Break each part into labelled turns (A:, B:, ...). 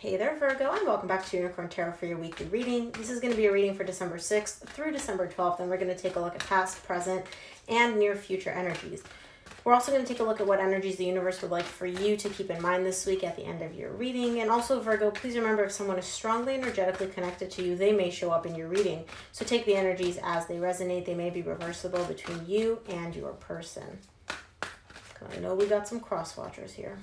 A: Hey there, Virgo, and welcome back to Unicorn Tarot for your weekly reading. This is going to be a reading for December 6th through December 12th, and we're going to take a look at past, present, and near future energies. We're also going to take a look at what energies the universe would like for you to keep in mind this week at the end of your reading. And also, Virgo, please remember if someone is strongly energetically connected to you, they may show up in your reading. So take the energies as they resonate. They may be reversible between you and your person. I know we got some cross watchers here.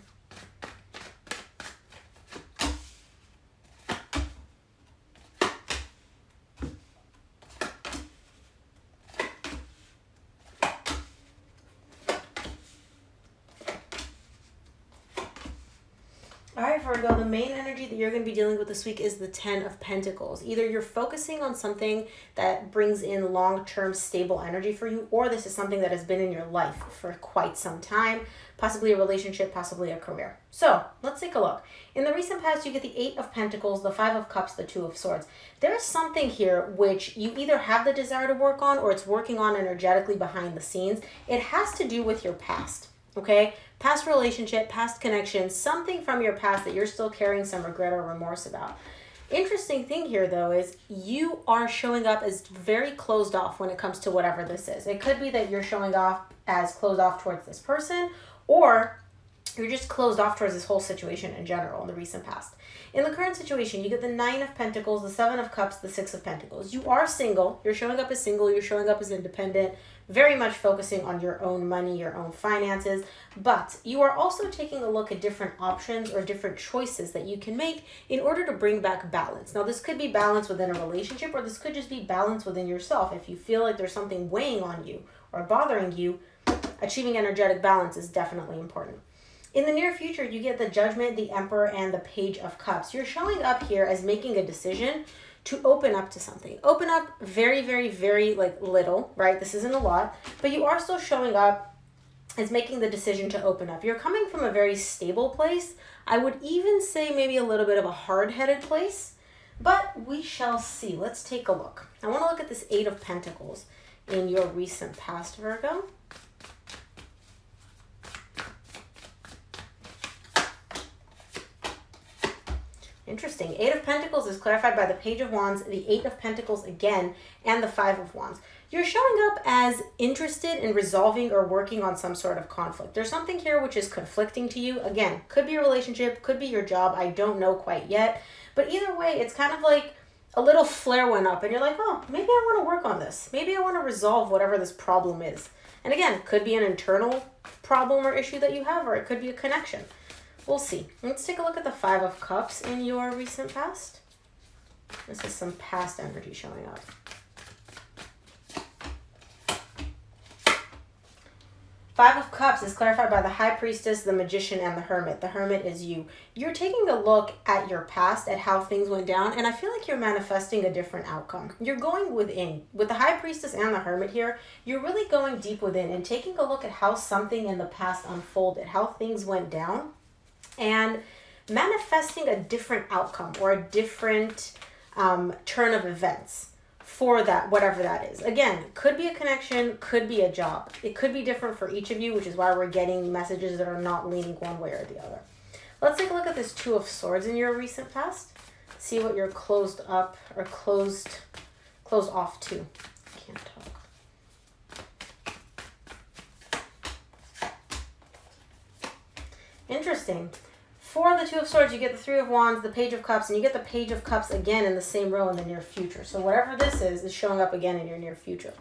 A: All right, Virgo, the main energy that you're going to be dealing with this week is the 10 of Pentacles. Either you're focusing on something that brings in long-term stable energy for you, or this is something that has been in your life for quite some time, possibly a relationship, possibly a career. So let's take a look. In the recent past, you get the 8 of Pentacles, the 5 of Cups, the 2 of Swords. There's something here which you either have the desire to work on or it's working on energetically behind the scenes. It has to do with your past. Okay, past relationship, past connection, something from your past that you're still carrying some regret or remorse about. Interesting thing here, though, is you are showing up as very closed off when it comes to whatever this is. It could be that you're showing off as closed off towards this person, or you're just closed off towards this whole situation in general in the recent past. In the current situation, you get the 9 of Pentacles, the 7 of Cups, the 6 of Pentacles. You are single. You're showing up as single. You're showing up as independent, very much focusing on your own money, your own finances. But you are also taking a look at different options or different choices that you can make in order to bring back balance. Now, this could be balance within a relationship, or this could just be balance within yourself. If you feel like there's something weighing on you or bothering you, achieving energetic balance is definitely important. In the near future, you get the Judgment, the Emperor, and the Page of Cups. You're showing up here as making a decision to open up to something. Open up very, very, very little, right? This isn't a lot, but you are still showing up as making the decision to open up. You're coming from a very stable place. I would even say maybe a little bit of a hard-headed place, but we shall see. Let's take a look. I want to look at this 8 of Pentacles in your recent past, Virgo. Interesting. 8 of Pentacles is clarified by the Page of Wands, the 8 of Pentacles again, and the 5 of Wands. You're showing up as interested in resolving or working on some sort of conflict. There's something here which is conflicting to you. Again, could be a relationship, could be your job. I don't know quite yet. But either way, it's kind of like a little flare went up and you're like, oh, maybe I want to work on this. Maybe I want to resolve whatever this problem is. And again, could be an internal problem or issue that you have, or it could be a connection. We'll see. Let's take a look at the 5 of Cups in your recent past. This is some past energy showing up. Five of Cups is clarified by the High Priestess, the Magician, and the Hermit. The Hermit is you. You're taking a look at your past, at how things went down, and I feel like you're manifesting a different outcome. You're going within. With the High Priestess and the Hermit here, you're really going deep within and taking a look at how something in the past unfolded, how things went down, and manifesting a different outcome or a different turn of events for that, whatever that is. Again, could be a connection, could be a job. It could be different for each of you, which is why we're getting messages that are not leaning one way or the other. Let's take a look at this 2 of Swords in your recent past. See what you're closed up or closed off to. Can't talk. Interesting. For the 2 of Swords, you get the 3 of Wands, the Page of Cups, and you get the Page of Cups again in the same row in the near future. So whatever this is showing up again in your near future.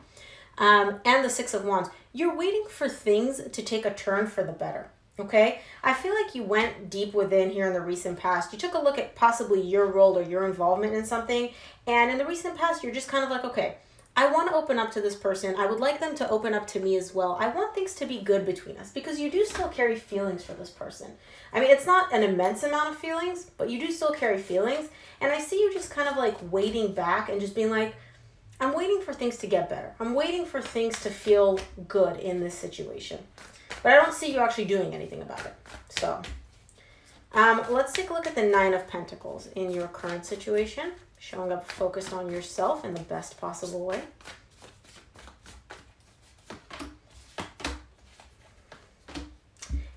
A: And the 6 of Wands. You're waiting for things to take a turn for the better, okay? I feel like you went deep within here in the recent past. You took a look at possibly your role or your involvement in something, and in the recent past, you're just kind of like, okay, I want to open up to this person. I would like them to open up to me as well. I want things to be good between us because you do still carry feelings for this person. I mean, it's not an immense amount of feelings, but you do still carry feelings. And I see you just kind of like waiting back and just being like, I'm waiting for things to get better. I'm waiting for things to feel good in this situation. But I don't see you actually doing anything about it. So let's take a look at the 9 of Pentacles in your current situation. Showing up focused on yourself in the best possible way.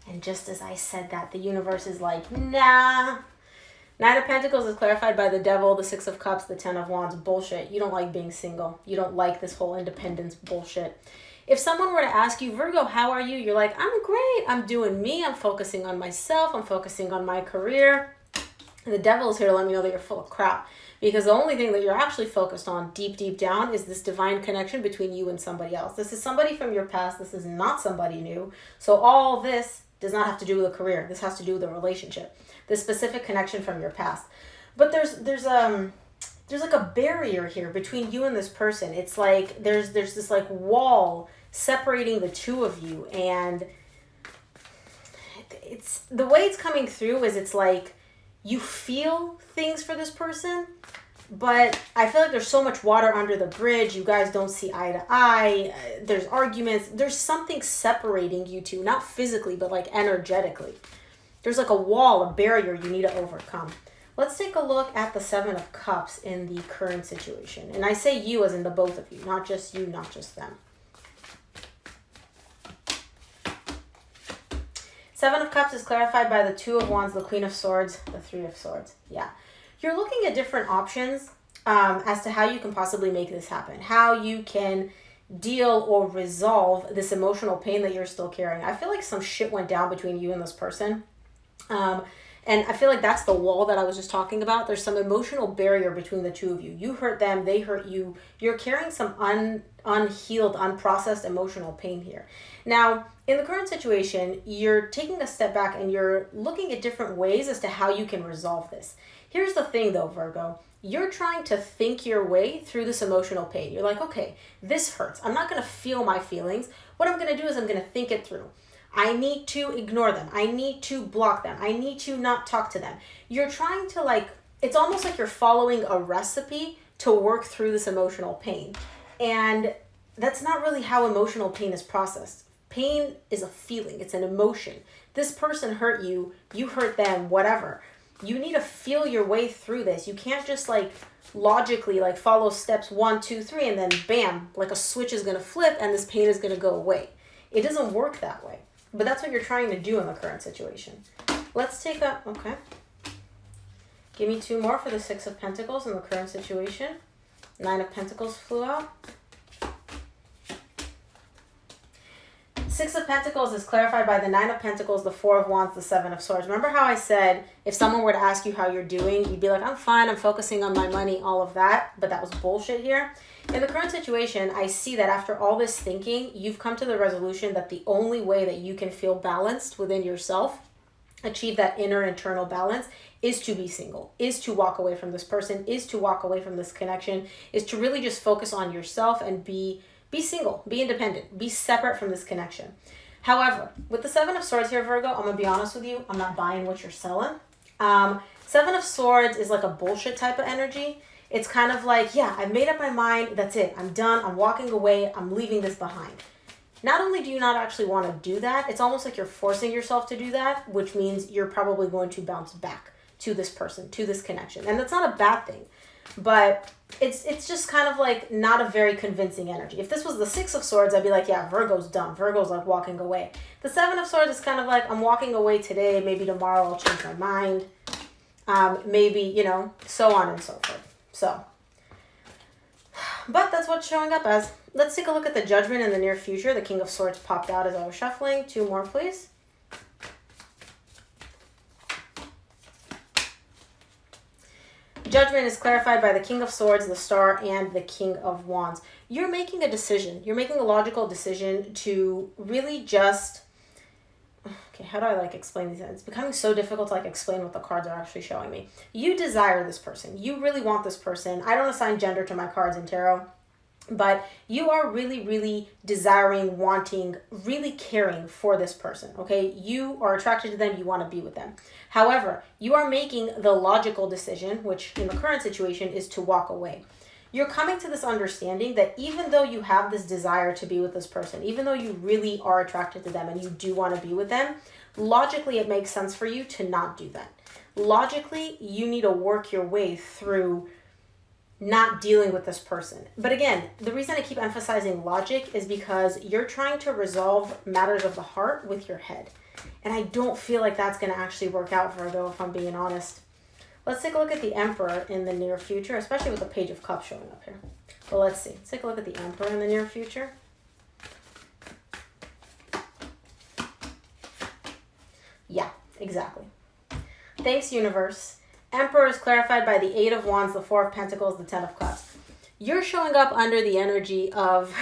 A: And just as I said that, the universe is like, nah, Nine of Pentacles is clarified by the Devil, the Six of Cups, the Ten of Wands. Bullshit. You don't like being single. You don't like this whole independence bullshit. If someone were to ask you, Virgo, how are you? You're like, I'm great. I'm doing me. I'm focusing on myself. I'm focusing on my career. And the Devil is here to let me know that you're full of crap. Because the only thing that you're actually focused on deep, deep down is this divine connection between you and somebody else. This is somebody from your past. This is not somebody new. So all this does not have to do with a career. This has to do with a relationship. This specific connection from your past. But there's like a barrier here between you and this person. It's like there's this like wall separating the two of you, and it's the way it's coming through is it's like you feel things for this person, but I feel like there's so much water under the bridge. You guys don't see eye to eye. There's arguments. There's something separating you two, not physically, but like energetically. There's like a wall, a barrier you need to overcome. Let's take a look at the Seven of Cups in the current situation. And I say you as in the both of you, not just you, not just them. Seven of Cups is clarified by the Two of Wands, the Queen of Swords, the Three of Swords. Yeah. You're looking at different options as to how you can possibly make this happen. How you can deal or resolve this emotional pain that you're still carrying. I feel like some shit went down between you and this person. And I feel like that's the wall that I was just talking about. There's some emotional barrier between the two of you. You hurt them, they hurt you. You're carrying some unhealed, unprocessed emotional pain here. Now, in the current situation, you're taking a step back and you're looking at different ways as to how you can resolve this. Here's the thing though, Virgo. You're trying to think your way through this emotional pain. You're like, okay, this hurts. I'm not going to feel my feelings. What I'm going to do is I'm going to think it through. I need to ignore them. I need to block them. I need to not talk to them. You're trying to it's almost like you're following a recipe to work through this emotional pain. And that's not really how emotional pain is processed. Pain is a feeling. It's an emotion. This person hurt you. You hurt them, whatever. You need to feel your way through this. You can't just logically follow steps 1, 2, 3 and then bam, like a switch is going to flip and this pain is going to go away. It doesn't work that way. But that's what you're trying to do in the current situation. Let's take okay. Give me 2 more for the Six of Pentacles in the current situation. 9 of Pentacles flew out. Six of Pentacles is clarified by the 9 of Pentacles, the 4 of Wands, the 7 of Swords. Remember how I said if someone were to ask you how you're doing, you'd be like, I'm fine, I'm focusing on my money, all of that. But that was bullshit here. In the current situation, I see that after all this thinking, you've come to the resolution that the only way that you can feel balanced within yourself, achieve that inner internal balance, is to be single, is to walk away from this person, is to walk away from this connection, is to really just focus on yourself and be single, be independent, be separate from this connection. However, with the Seven of Swords here, Virgo, I'm going to be honest with you, I'm not buying what you're selling. Seven of Swords is like a bullshit type of energy. It's kind of like, yeah, I've made up my mind. That's it. I'm done. I'm walking away. I'm leaving this behind. Not only do you not actually want to do that, it's almost like you're forcing yourself to do that, which means you're probably going to bounce back to this person, to this connection. And that's not a bad thing, but it's just kind of not a very convincing energy. If this was the Six of Swords, I'd be like, yeah, Virgo's done. Virgo's walking away. The Seven of Swords is kind of like, I'm walking away today. Maybe tomorrow I'll change my mind. Maybe, so on and so forth. So, but that's what's showing up as. Let's take a look at the Judgment in the near future. The King of Swords popped out as I was shuffling. 2 more, please. Judgment is clarified by the King of Swords, the Star, and the King of Wands. You're making a decision. You're making a logical decision to really just... Okay, how do I explain these? It's becoming so difficult to explain what the cards are actually showing me. You desire this person. You really want this person. I don't assign gender to my cards in tarot, but you are really, really desiring, wanting, really caring for this person, okay? You are attracted to them. You want to be with them. However, you are making the logical decision, which in the current situation is to walk away. You're coming to this understanding that even though you have this desire to be with this person, even though you really are attracted to them and you do want to be with them, logically it makes sense for you to not do that. Logically, you need to work your way through not dealing with this person. But again, the reason I keep emphasizing logic is because you're trying to resolve matters of the heart with your head. And I don't feel like that's going to actually work out, Virgo, if I'm being honest. Let's take a look at the Emperor in the near future, especially with the Page of Cups showing up here. Well, let's see. Let's take a look at the Emperor in the near future. Yeah, exactly. Thanks, universe. Emperor is clarified by the 8 of Wands, the 4 of Pentacles, the 10 of Cups. You're showing up under the energy of,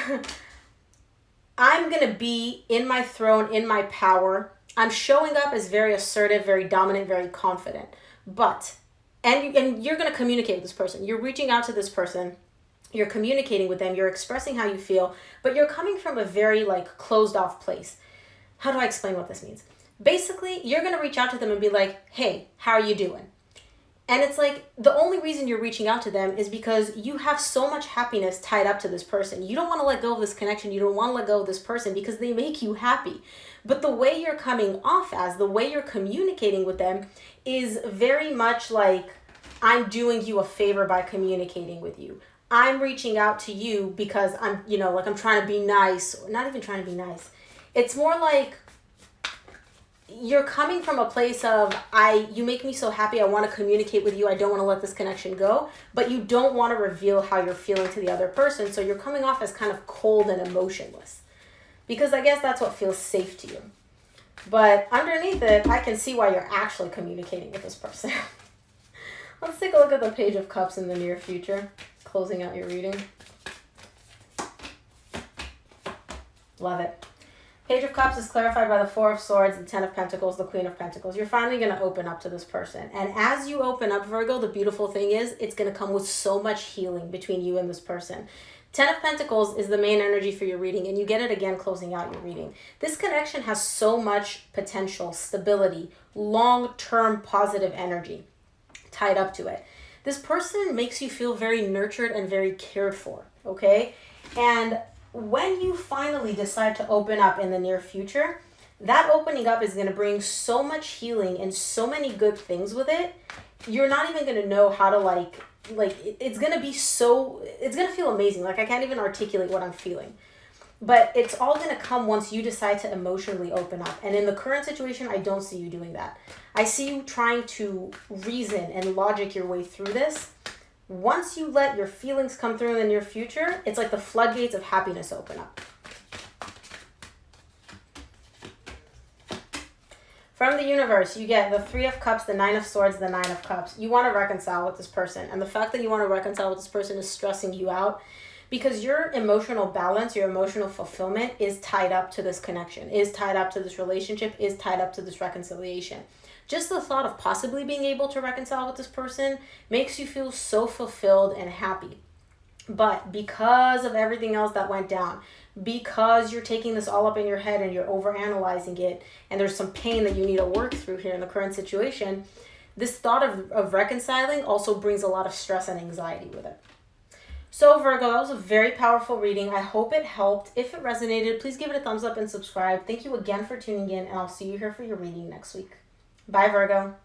A: I'm going to be in my throne, in my power. I'm showing up as very assertive, very dominant, very confident. But, and you're going to communicate with this person. You're reaching out to this person. You're communicating with them. You're expressing how you feel. But you're coming from a very like closed off place. How do I explain what this means? Basically, you're going to reach out to them and be like, hey, how are you doing? And it's like, the only reason you're reaching out to them is because you have so much happiness tied up to this person. You don't want to let go of this connection. You don't want to let go of this person because they make you happy. But the way you're coming off as, the way you're communicating with them is very much like, I'm doing you a favor by communicating with you. I'm reaching out to you because I'm, like I'm trying to be nice. Not even trying to be nice. It's more like, you're coming from a place of, you make me so happy, I want to communicate with you, I don't want to let this connection go, but you don't want to reveal how you're feeling to the other person, so you're coming off as kind of cold and emotionless. Because I guess that's what feels safe to you. But underneath it, I can see why you're actually communicating with this person. Let's take a look at the Page of Cups in the near future, closing out your reading. Love it. Page of Cups is clarified by the 4 of Swords, the 10 of Pentacles, the Queen of Pentacles. You're finally going to open up to this person. And as you open up, Virgo, the beautiful thing is it's going to come with so much healing between you and this person. 10 of Pentacles is the main energy for your reading, and you get it again closing out your reading. This connection has so much potential, stability, long-term positive energy tied up to it. This person makes you feel very nurtured and very cared for, okay? And when you finally decide to open up in the near future, that opening up is going to bring so much healing and so many good things with it. You're not even going to know how to it's going to be it's going to feel amazing. Like I can't even articulate what I'm feeling. But it's all going to come once you decide to emotionally open up. And in the current situation, I don't see you doing that. I see you trying to reason and logic your way through this. Once you let your feelings come through in the near future, it's like the floodgates of happiness open up. From the universe, you get the 3 of Cups, the 9 of Swords, the 9 of Cups. You want to reconcile with this person. And the fact that you want to reconcile with this person is stressing you out because your emotional balance, your emotional fulfillment is tied up to this connection, is tied up to this relationship, is tied up to this reconciliation. Just the thought of possibly being able to reconcile with this person makes you feel so fulfilled and happy. But because of everything else that went down, because you're taking this all up in your head and you're overanalyzing it, and there's some pain that you need to work through here in the current situation, this thought of reconciling also brings a lot of stress and anxiety with it. So Virgo, that was a very powerful reading. I hope it helped. If it resonated, please give it a thumbs up and subscribe. Thank you again for tuning in, and I'll see you here for your reading next week. Bye, Virgo.